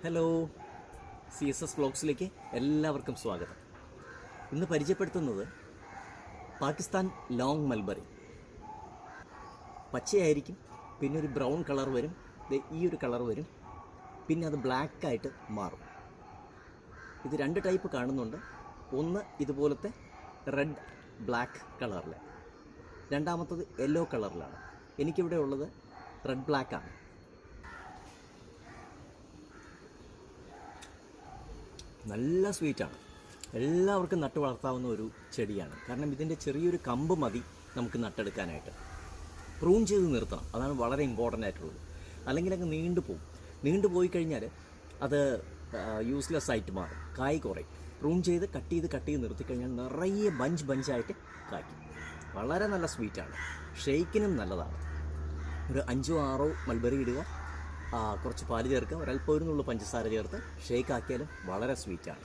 Hello, CSS വ്ലോഗ്സിലേക്ക് എല്ലാവർക്കും സ്വാഗതം. ഇന്ന് പരിചയപ്പെടുത്തുന്നത് പാകിസ്ഥാൻ ലോങ് മൽബറി. പച്ചയായിരിക്കും, പിന്നെ ഒരു ബ്രൗൺ കളർ വരും, ഈ ഒരു കളർ വരും, പിന്നെ അത് ബ്ലാക്കായിട്ട് മാറും. ഇത് രണ്ട് ടൈപ്പ് കാണുന്നുണ്ട്. ഒന്ന് ഇതുപോലത്തെ റെഡ് ബ്ലാക്ക് കളറിൽ, രണ്ടാമത്തത് യെല്ലോ കളറിലാണ്. എനിക്കിവിടെ ഉള്ളത് റെഡ് ബ്ലാക്കാണ്. നല്ല സ്വീറ്റാണ്. എല്ലാവർക്കും നട്ടു വളർത്താവുന്ന ഒരു ചെടിയാണ്. കാരണം ഇതിൻ്റെ ചെറിയൊരു കമ്പ് മതി നമുക്ക് നട്ടെടുക്കാനായിട്ട്. പ്രൂൺ ചെയ്ത് നിർത്തണം, അതാണ് വളരെ ഇമ്പോർട്ടൻ്റ് ആയിട്ടുള്ളത്. അല്ലെങ്കിൽ അങ്ങ് നീണ്ടു പോയി കഴിഞ്ഞാൽ അത് യൂസ്ലെസ് ആയിട്ട് മാറും, കായ് കുറയും. പ്രൂൺ ചെയ്ത് കട്ട് ചെയ്ത് നിർത്തിക്കഴിഞ്ഞാൽ നിറയെ ബഞ്ചായിട്ട് കായ്ക്കും. വളരെ നല്ല സ്വീറ്റാണ്, ഷെയ്ക്കിനും നല്ലതാണ്. ഒരു 5-6 മൽബറി ഇടുക, കുറച്ച് പാല് ചേർക്കുക, ഒരല്പം ഒരു നുള്ളു പഞ്ചസാര ചേർത്ത് ഷേക്ക് ആക്കിയാലും വളരെ സ്വീറ്റാണ്.